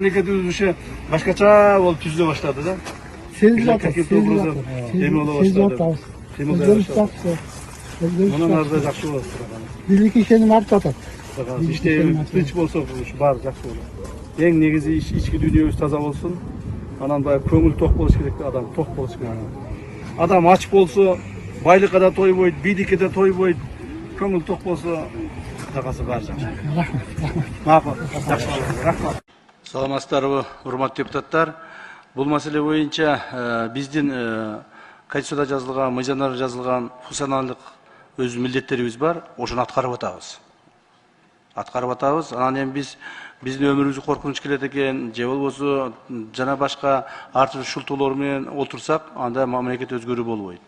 Memleketimiz bir şey başkaça olup tüzüle başladı da. Sezilip Bunun arada жақсы болады. Биздики ишеним артып атат. İşte tinch болсо бар жақсы болады. Ең негізі içki дүниебіз таза болсын. Анан баягы көңүл ток болуш керек, адам ток болуш керек. Адам ач болсо, байлыкка да тойбойт, бийликке да тойбойт. Көңүл ток болсо, такасы баары жакшы. Макул, жакшы болот. Рахмат. Саламатсыздарбы, урматтуу депутаттар. Бул маселе боюнча биздин Конституцияда жазылган, мыйзамдарда жазылган функционалдык өз милдеттерибиз бар, ошону аткарып атабыз. Анан эми биздин өмүрүбүзгө коркунуч келет экен, же болбосо жана башка ар түрдүү шултоолор менен отурсак, анда мамлекет өзгөрүү болбойт.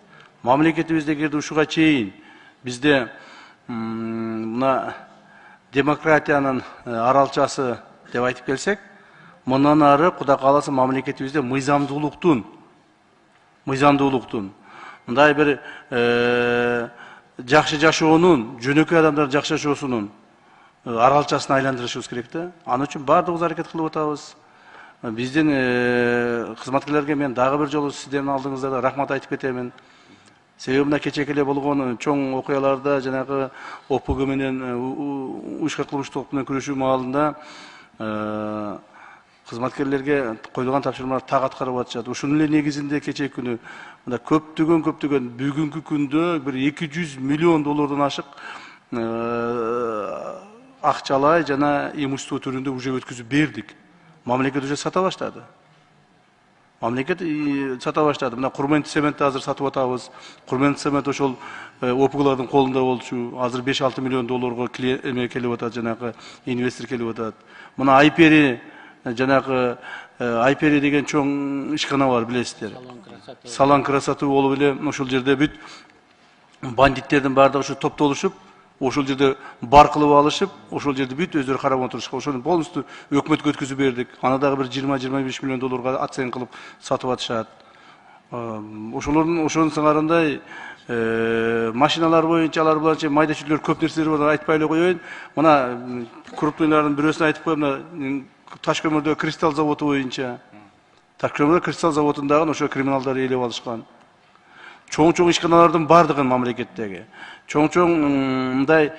Мамлекетибизде эгерде ушуга чейин бизде мына демократиянын аралчасы деп айтып келсек, мындан ары Кудай кааласа мамлекетибизде мыйзамдуулуктун мындай бир жакшы жашоонун, жөнөкөй адамдар жакшы жашоосунун аралчасына айландырышыбыз керек да. Аны үчүн баардыгыбыз аракет кылып атабыз. Биздин кызматкерлерге мен дагы бир жолу сиздердин алдыңызда рахмат айтып кетемин. Себеби мына кечээки эле болгон чоң окуяларда жанагы ОПГ менен уюшка кылмыштуулук менен күрөшүү маалында кызматкерлерге коюлган тапшырмалар так аткарып атышат. Ушунун эле негизинде кечээки күнү мына көптөгөн бүгүнкү күндө бир 200 миллион доллардан ашык акчалай жана имущество түрүндө уже өткүзүп бердик. Мамлекет уже сата баштады. Мына Курмент цементти азыр сатып атабыз. Курмент цемент ошол ОПГлардын колунда болчу. Азыр 5-6 миллион долларга келип атат, жанагы инвестор келип атат. Мына Айпери жанагы Айпери деген чоң ишкана бар, билесиздер. Салан красоту болуп эле ошол жерде бүт бандиттердин баардыгы ушу топтолушуп, ошол жерде бар кылып алышып, ошол жерде бүт өздөрү карап отурушкан. Ошону полностью өкмөткө өткүзүп бердик. Аны дагы бир 20-25 миллион долларга оцен кылып сатып атышат. Ошонун сыңарындай машиналар боюнча алар буланча майда чүйдөлөр көп нерселер бар, айтпай эле коеюн. Мына крупныйлардын бирөөсүн айтып коем, мына Ташкөмүрдө кристалл заводу боюнча. Ташкөмүрдө кристалл заводундагы ошо криминалдар ээлеп алышкан. Чоң ишканалардын бардыгын мамлекеттеги чоң мындай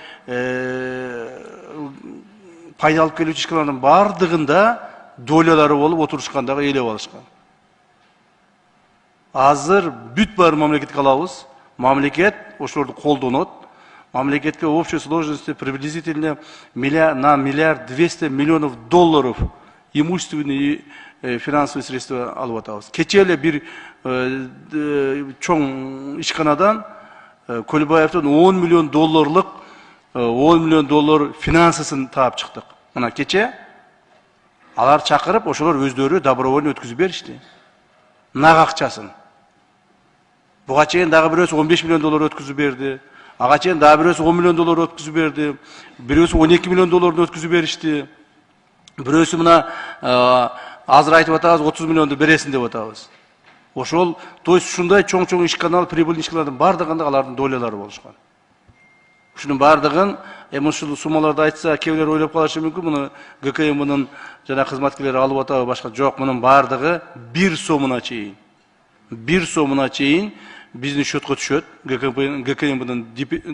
пайда алып келүүчү ишканалардын бардыгында долялары болуп отурушкандагы ээлеп алышкан. Азыр бүт баары мамлекетке алабыз. Мамлекет ошолорду колдонот. Мамлекетке в общей сложности приблизительно на 1,2 миллиард долларов имущественные финансовые средства алып атабыз. Кечээ эле бир чоң ишканадан Көлбаевдин 10 миллион доллар финансысын таап чыктык. Мына кечээ алар чакырып, ошолор өздөрү добровольно өткүзүп беришти. Нак акчасын. Буга чейин дагы бирөөсү 15 миллион доллар өткүзүп берди. Ага чейин дагы бирөөсү 10 миллион доллар өткүзүп берди. Бирөөсү 12 миллион долларды өткүзүп беришти. Бирөөсү мына азыр айтып атабыз 30 миллионду бересиң деп атабыз. Ошол, то есть ушундай чоң ишканал, прибыльный ишканалардын бардыгында алардын долялары болушкан. Ушунун бардыгын ушул суммаларды айтса, кээ ойлоп калышы мүмкүн, муну ГКМнын жана кызматкерлери алып атабы башка жок, мунун бардыгы 1 сомуна чейин. 1 сомуна чейин биздин счетко түшөт, ГКМнын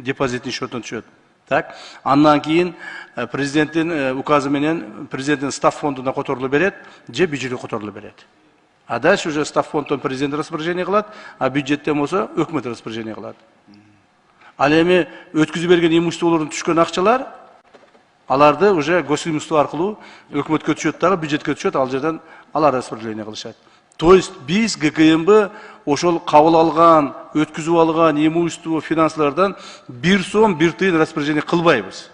депозиттин счетуна түшөт. Так, андан кийин президенттин указы менен президенттин став фондуна которулуп берет, же бюджетке которулуп берет. А дальше уже став фондтон президент распоряжение кылат, а бюджеттен болсо өкмөт распоряжение кылат. Ал эми өткүзүп берген имуществолордун түшкөн акчалар аларды уже госимущество аркылуу өкмөткө түшөт дагы, бюджетке түшөт, ал жерден алар распоряжение кылышат. То есть биз ГКМБ ошол кабыл алган, өткүзүп алган имущество финансылардан 1 сом 1 тыйын распоряжение кылбайбыз.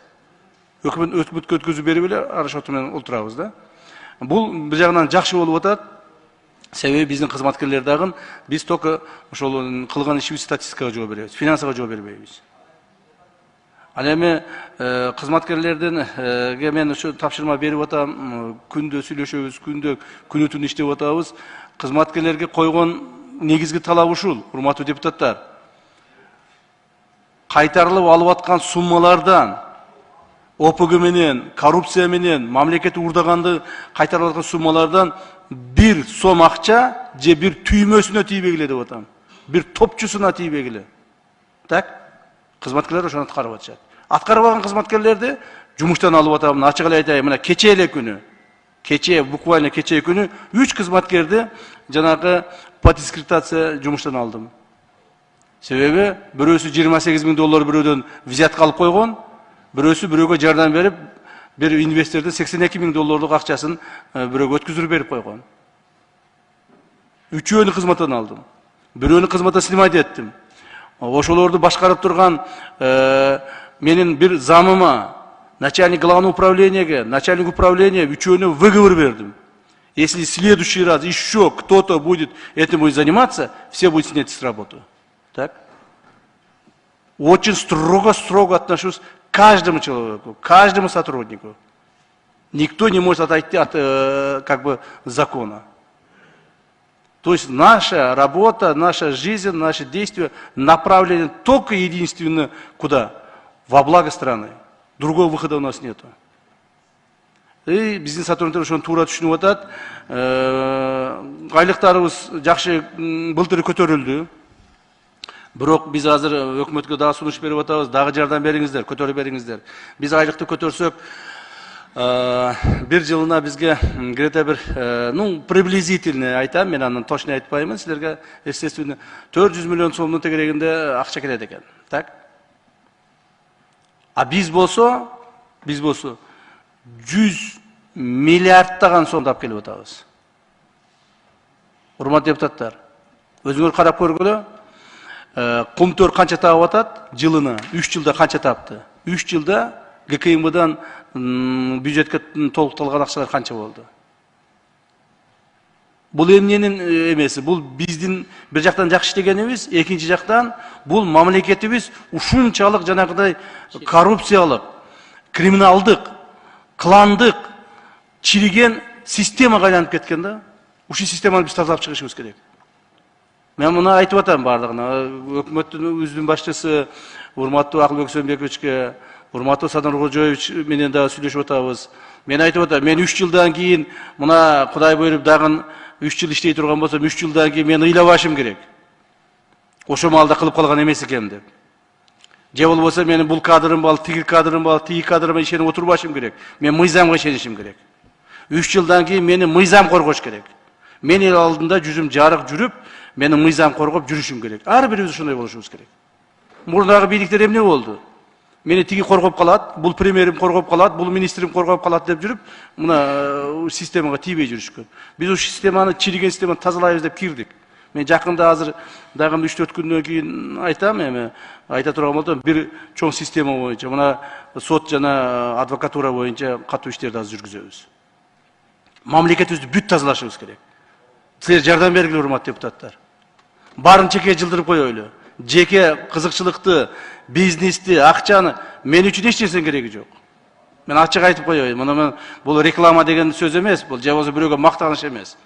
Өкмөткө өткүзүп берип эле арашоты менен отурабыз да. Бул бир жагынан жакшы болуп атат. Себеби биздин кызматкерлер дагы биз только ошол кылган ишибиз статистикага жооп беребиз, финансага жооп бербейбиз. Ал эми кызматкерлерденге мен ушу тапшырма берип атам, күндө сүйлөшөбүз, күнү түн иштеп атабыз. Кызматкерлерге койгон негизги талап ушул, урматтуу депутаттар. Кайтарылып алып аткан суммалардан ОПГ менен, коррупция менен, мамлекет урдаганды кайтарылган суммалардан bir сом акча же bir түймөсүнө тийбегиле деп атам. Bir топчусуна тийбегиле. Так? Кызматкерлер ошону аткарып атышат. Аткарып алган кызматкерлерди жумуштан алып атам. Ачык эле айтайын, мына кече эле күнү. Кече, буквально кече күнү 3 кызматкерди жанагы по дискредитация жумуштан алдым. Себеби бирөөсү $28.000 бирөөдөн взятка алып койгон, бирөөсү бирөөгө жардам берип, bir investorдун $82.000 акчасын бирөөгө өткүзүрүп берип койгон. Үчөөнү кызматтан алдым. Бирөөнү кызматтан снимать эттим. Ошолорду башкарып турган менин bir замыма, начальник главного управления, начальник управления үчөөнү выговор бердим. Если в следующий раз еще кто-то будет этим заниматься, все будут снять с работы. Так? Очень строго отношусь к каждому человеку, каждому сотруднику. Никто не может отойти от как бы закона. То есть наша работа, наша жизнь, наши действия направлены только единственно куда? Во благо страны. Другого выхода у нас нету. И бизнес сотрудниктер ошону туура түшүнүп атат. Айлыктарыбыз жакшы былтыр көтөрүлдү. Бирок биз азыр өкмөткө дагы сунуш берип атабыз, дагы жардам бериңиздер, көтөрүп бериңиздер. Биз айлыкты көтөрсөк, bir жылына бизге где-то bir, ну, приблизительно айтам, мен анын точно айтпаймын силерге, естественно, 400 миллион сомдун тегерегинде акча келет экен. Так? А биз болсо 100 миллиардтаган сомду алып келип атабыз. Урматтуу депутаттар, өзүңөр карап көргүлө, Кумтөр канча таап атат жылына? 3 жылда канча таапты? 3 жылда ГКМдан бюджетке толукталган акчалар канча болду? Бул эмненин эмеси? Бул биздин бир жактан жакшы иштегенибиз, экинчи жактан бул мамлекетибиз ушунчалык жанагыдай коррупциялык, криминалдык, кландык, чириген системага айланып кеткен да. Ушул системаны биз тазалап чыгышыбыз керек. Мен муну айтып атам бардыгына. Өкмөттүн өзүнүн башчысы урматтуу Акылбек Сөнбековичке, урматтуу Садыр Кожоевич менен да сүйлөшүп атабыз. Мен айтып атам, мен 3 жылдан кийин мына Кудай буйруп дагы 3 жыл иштей турган болсом, 3 жылдан кийин мен ыйлабашым керек. Ошо маалда кылып калган эмес экен деп. Же болбосо менин бул кадрым бар, тиги кадрыма ишенип отурбашым керек. Мен мыйзамга ишенишим керек. 3 жылдан кийин мени мыйзам коргош керек. Мен эл алдында жүзүм жарык жүрүп, менин мыйзам коргоп жүрүшүм керек. Ар бирибиз ошондой болушубуз керек. Мурдагы бийликтер эмне болду? Мени тиги коргоп калат, бул премьерим коргоп калат, бул министрим коргоп калат деп жүрүп, мына системага тийбей жүрүшкөн. Биз ушул системаны, чириген системаны тазалайбыз деп кирдик. Мен жакында азыр дагы 3-4 күндөн кийин айтам, эми айта турган болсом, бир чоң система боюнча, мына сот жана адвокатура боюнча катуу иштерди азыр жүргүзөбүз. Мамлекетибизди бүт тазалашыбыз керек. Силер жардам бергиле, урматтуу депутаттар. Барын чеке жылдырып коелу. Жеке кызыкчылыкты, бизнести, акчаны мен үчүн эч нерсенин кереги жок. Мен ачык айтып коеюн. Мына бул реклама деген сөз эмес, бул же болбосо бирөөгө мактаныш эмес.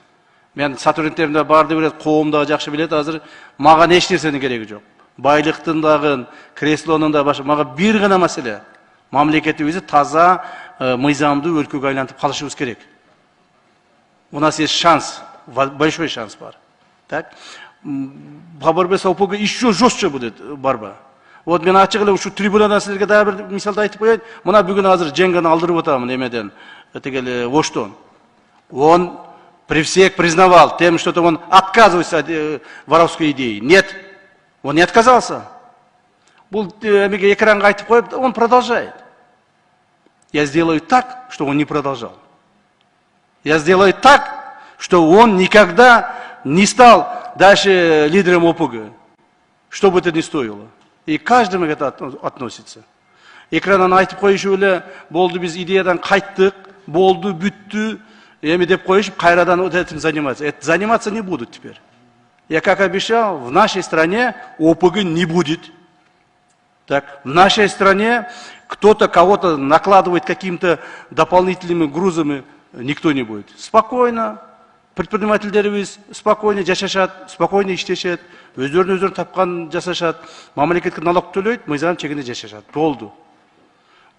Мен сотрудниктерим да барды билет, коом да жакшы билет, азыр мага эч нерсенин кереги жок. Байлыктын дагы, креслонун да башы, мага бир гана маселе. Мамлекетибизди таза, мыйзамдуу өлкөгө айлантып калышыбыз керек. У нас есть шанс, большой шанс бар. Так? По борьбе с ОПГ еще жестче будет борьба. Вот мен ачык эле ушу трибунадан силерге дагы бир мисалды айтып коеюн. Мына бүгүн азыр Женганы алдырып атамын эмеден, тегеле Оштон. Он при всех признавал тем, что он отказывается от воровской идеи. Нет, он не отказался. Бул эмеге экранга айтып коюп, он продолжает. Я сделаю так, что он не продолжал. Я сделаю так, что он никогда не стал дальше лидером ОПГ, что бы это ни стоило. И каждому это относится. Экраннан айтып коюшу эле, болду биз идеядан кайттык, болду, бүттү, эми деп коюшуп, кайрадан вот этим заниматься. Это заниматься не будут теперь. Я как обещал, в нашей стране ОПГ не будет. Так, в нашей стране кто-то кого-то накладывает какими-то дополнительными грузами, никто не будет. Спокойно. Предпринимательдерибиз спокойно жашашат, спокойно иштешет, өздөрүн тапкан жасашат, мамлекетке налог төлөйт, мыйзам чегинде жашашат. Болду.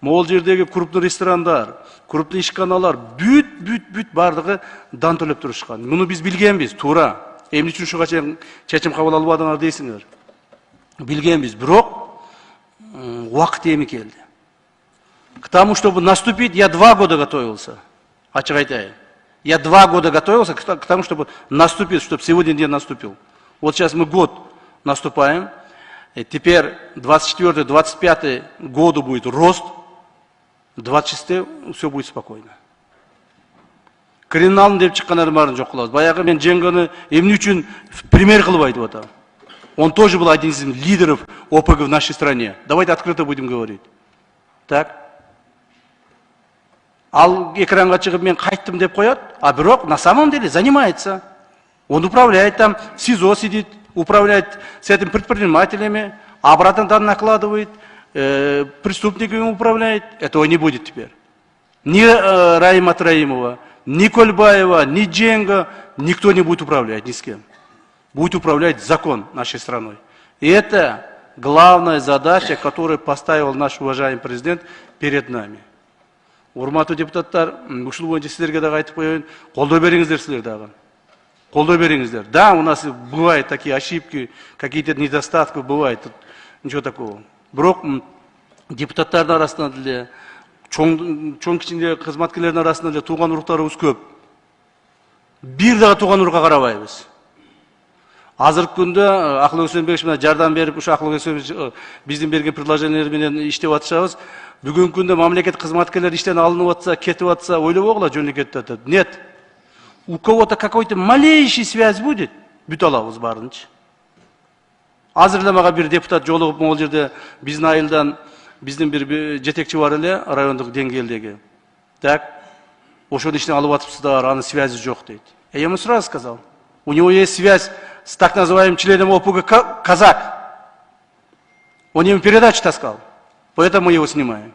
Могул жердеги крупный ресторандар, крупный ишканалар бүт бардыгы дан төлөп турушкан. Муну биз билгенбиз, туура. Эмне үчүн ушуга чейин чечим кабыл албадыңар дейсиңер. Билгенбиз, бирок убакыт эми келди. К тому, чтобы наступить, я 2 года готовился. Ачык айтайын. Я 2 года готовился к тому, чтобы наступить, чтобы сегодня день наступил. Вот сейчас мы год наступаем. И теперь 24-25 году будет рост. 26 все будет спокойно. Криминалын деп чыккандардын баарын жок кылабыз. Баягы мен Жеңганы эмне үчүн пример кылып айтып атам. Он тоже был один из лидеров ОПГ в нашей стране. Давайте открыто будем говорить. Так. Ал экранга чыгып мен кайттым деп коет, а бирок на самом деле занимается. Он управляет там, в СИЗО сидит, управляет с этим предпринимателями, обратно там накладывает, преступниками управляет. Этого не будет теперь. Ни Раима Троимова, ни Кольбаева, ни Дженга, никто не будет управлять ни с кем. Будет управлять закон нашей страной. И это главная задача, которую поставил наш уважаемый президент перед нами. Урматтуу депутаттар, ушул боюнча силерге дагы айтып коеюн, колдоо бериңиздер силер дагы. Колдоо бериңиздер. Да, у нас бывают такие ошибки, какие-то недостатки бывают, ничего такого. Бирок депутаттардын арасында деле, чоң кичине кызматкерлердин арасында деле тууган уруктарыбыз көп. Бир дагы тууган урукка карабайбыз. Азыркы күндө Акылбек Сөөнбекович менен жардам берип, ушу Акылбек Сөөнбекович биздин берген предложениялар менен иштеп атышабыз. Бүгүнкү күндө мамлекет кызматкерлери иштен алынып атса, кетип атса, ойлобогула жөн кетип атат. Нет. У кого-то какой-то малейший связь будет, бүт алабыз баарынчы. Азыр эле мага бир депутат жолугуп могул жерде биздин айылдан биздин бир жетекчи бар эле райондук деңгээлдеги. Так, ошону иштен алып атыпсыздар, анын связи жок дейт. Я ему сразу сказал, у него есть связь с так называемым членом ОПГ Казак. Он ему передачу таскал, поэтому мы его снимаем.